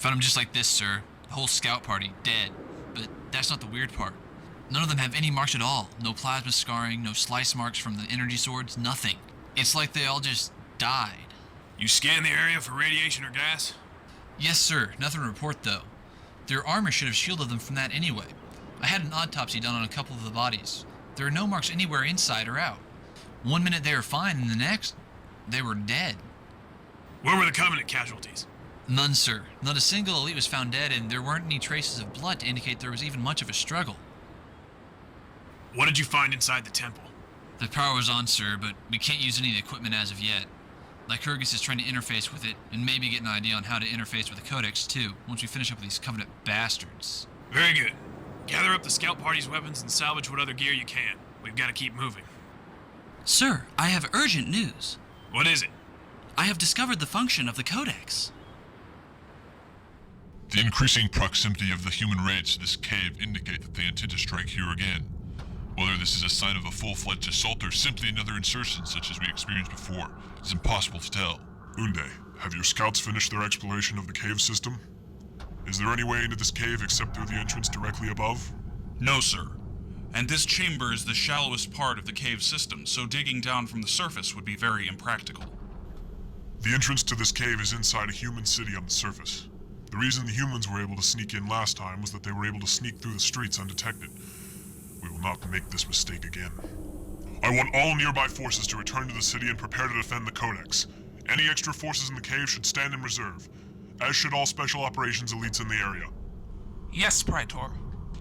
Found them just like this, sir. The whole scout party, dead. But that's not the weird part. None of them have any marks at all. No plasma scarring, no slice marks from the energy swords, nothing. It's like they all just died. You scanned the area for radiation or gas? Yes, sir. Nothing to report, though. Their armor should have shielded them from that anyway. I had an autopsy done on a couple of the bodies. There are no marks anywhere inside or out. One minute they were fine, and the next, they were dead. Where were the Covenant casualties? None, sir. Not a single elite was found dead, and there weren't any traces of blood to indicate there was even much of a struggle. What did you find inside the temple? The power was on, sir, but we can't use any of the equipment as of yet. Lycurgus is trying to interface with it, and maybe get an idea on how to interface with the Codex, too, once we finish up with these Covenant bastards. Very good. Gather up the scout party's weapons and salvage what other gear you can. We've got to keep moving. Sir, I have urgent news. What is it? I have discovered the function of the Codex. The increasing proximity of the human raids to this cave indicate that they intend to strike here again. Whether this is a sign of a full-fledged assault or simply another insertion such as we experienced before, is impossible to tell. Unde, have your scouts finished their exploration of the cave system? Is there any way into this cave except through the entrance directly above? No, sir. And this chamber is the shallowest part of the cave system, so digging down from the surface would be very impractical. The entrance to this cave is inside a human city on the surface. The reason the humans were able to sneak in last time was that they were able to sneak through the streets undetected. We will not make this mistake again. I want all nearby forces to return to the city and prepare to defend the Codex. Any extra forces in the cave should stand in reserve, as should all special operations elites in the area. Yes, Praetor.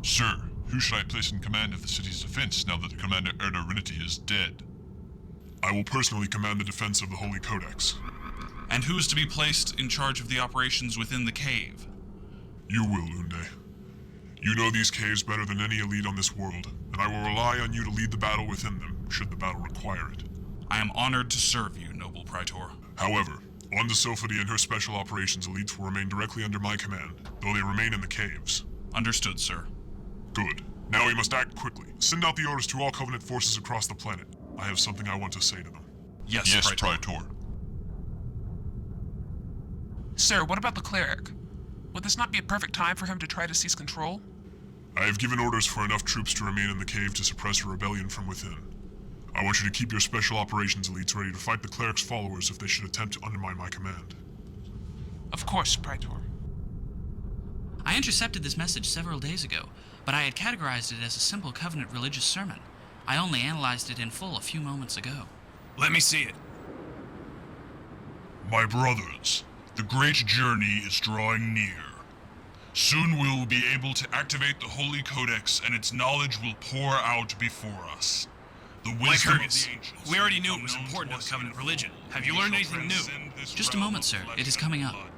Sir, who should I place in command of the city's defense now that the Commander Erdarinity is dead? I will personally command the defense of the Holy Codex. And who is to be placed in charge of the operations within the cave? You will, Unde. You know these caves better than any elite on this world, and I will rely on you to lead the battle within them, should the battle require it. I am honored to serve you, noble Praetor. However, Sophody and her special operations elites will remain directly under my command, though they remain in the caves. Understood, sir. Good. Now we must act quickly. Send out the orders to all Covenant forces across the planet. I have something I want to say to them. Yes, Praetor. Sir, what about the cleric? Would this not be a perfect time for him to try to seize control? I have given orders for enough troops to remain in the cave to suppress a rebellion from within. I want you to keep your special operations elites ready to fight the cleric's followers if they should attempt to undermine my command. Of course, Praetor. I intercepted this message several days ago, but I had categorized it as a simple Covenant religious sermon. I only analyzed it in full a few moments ago. Let me see it. My brothers, the great journey is drawing near. Soon we will be able to activate the Holy Codex and its knowledge will pour out before us. The wisdom of the Lycurgus, ancients, we already knew it was unknown important to us the Covenant in religion. full. Have you We learned shall anything new? transcend this Just a realm moment, of sir. flesh It is and coming up. blood.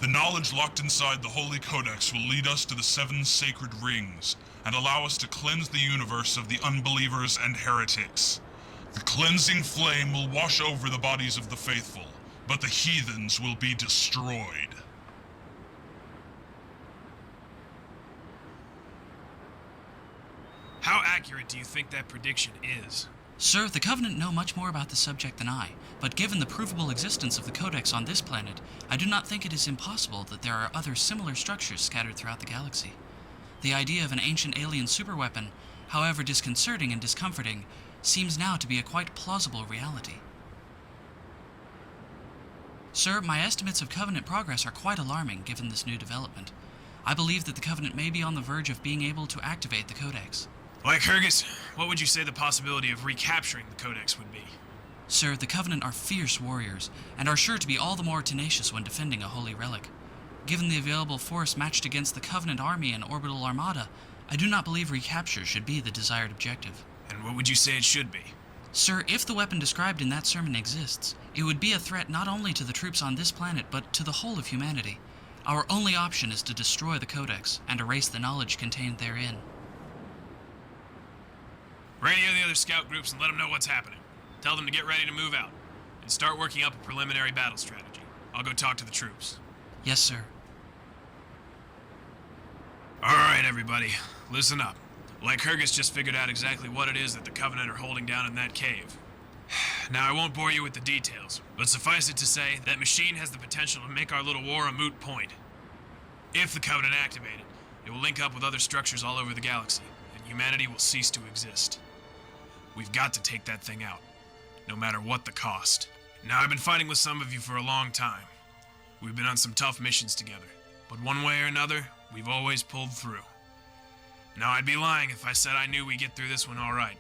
The knowledge locked inside the Holy Codex will lead us to the 7 sacred rings and allow us to cleanse the universe of the unbelievers and heretics. The cleansing flame will wash over the bodies of the faithful, but the heathens will be destroyed. How accurate do you think that prediction is? Sir, the Covenant know much more about the subject than I, but given the provable existence of the Codex on this planet, I do not think it is impossible that there are other similar structures scattered throughout the galaxy. The idea of an ancient alien superweapon, however disconcerting and discomforting, seems now to be a quite plausible reality. Sir, my estimates of Covenant progress are quite alarming given this new development. I believe that the Covenant may be on the verge of being able to activate the Codex. Lycurgus, what would you say the possibility of recapturing the Codex would be? Sir, the Covenant are fierce warriors, and are sure to be all the more tenacious when defending a holy relic. Given the available force matched against the Covenant army and orbital armada, I do not believe recapture should be the desired objective. And what would you say it should be? Sir, if the weapon described in that sermon exists, it would be a threat not only to the troops on this planet, but to the whole of humanity. Our only option is to destroy the Codex and erase the knowledge contained therein. Radio the other scout groups and let them know what's happening. Tell them to get ready to move out, and start working up a preliminary battle strategy. I'll go talk to the troops. Yes, sir. Alright, everybody, listen up. Lycurgus just figured out exactly what it is that the Covenant are holding down in that cave. Now, I won't bore you with the details, but suffice it to say, that machine has the potential to make our little war a moot point. If the Covenant activated, it will link up with other structures all over the galaxy, and humanity will cease to exist. We've got to take that thing out, no matter what the cost. Now, I've been fighting with some of you for a long time. We've been on some tough missions together, but one way or another, we've always pulled through. Now, I'd be lying if I said I knew we'd get through this one all right.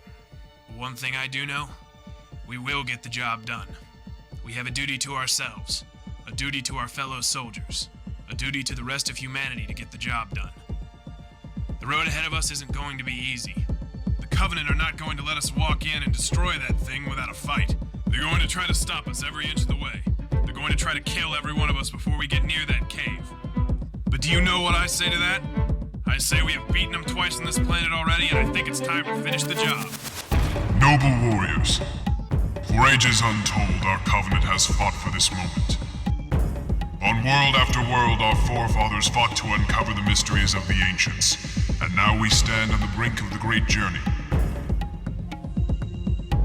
But one thing I do know, we will get the job done. We have a duty to ourselves, a duty to our fellow soldiers, a duty to the rest of humanity to get the job done. The road ahead of us isn't going to be easy. The Covenant are not going to let us walk in and destroy that thing without a fight. They're going to try to stop us every inch of the way. They're going to try to kill every one of us before we get near that cave. But do you know what I say to that? I say we have beaten them twice on this planet already, and I think it's time to finish the job. Noble warriors, for ages untold, our Covenant has fought for this moment. On world after world, our forefathers fought to uncover the mysteries of the ancients, and now we stand on the brink of the great journey.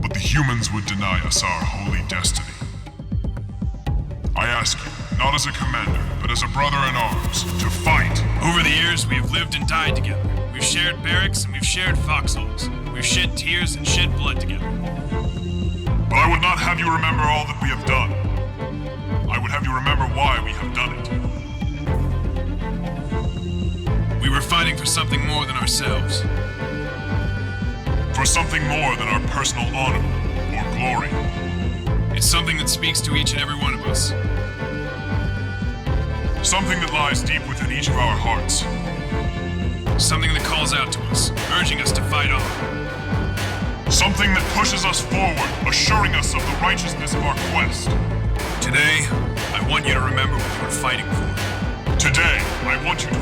But the humans would deny us our holy destiny. I ask you, not as a commander, but as a brother in arms, to fight. Over the years, we have lived and died together. We've shared barracks and we've shared foxholes. We've shed tears and shed blood together. But I would not have you remember all that we have done. I would have you remember why we have done it. We were fighting for something more than ourselves. For something more than our personal honor or glory. It's something that speaks to each and every one of us. Something that lies deep within each of our hearts. Something that calls out to us, urging us to fight on. Something that pushes us forward, assuring us of the righteousness of our quest. Today, I want you to remember what you were fighting for. Today, I want you to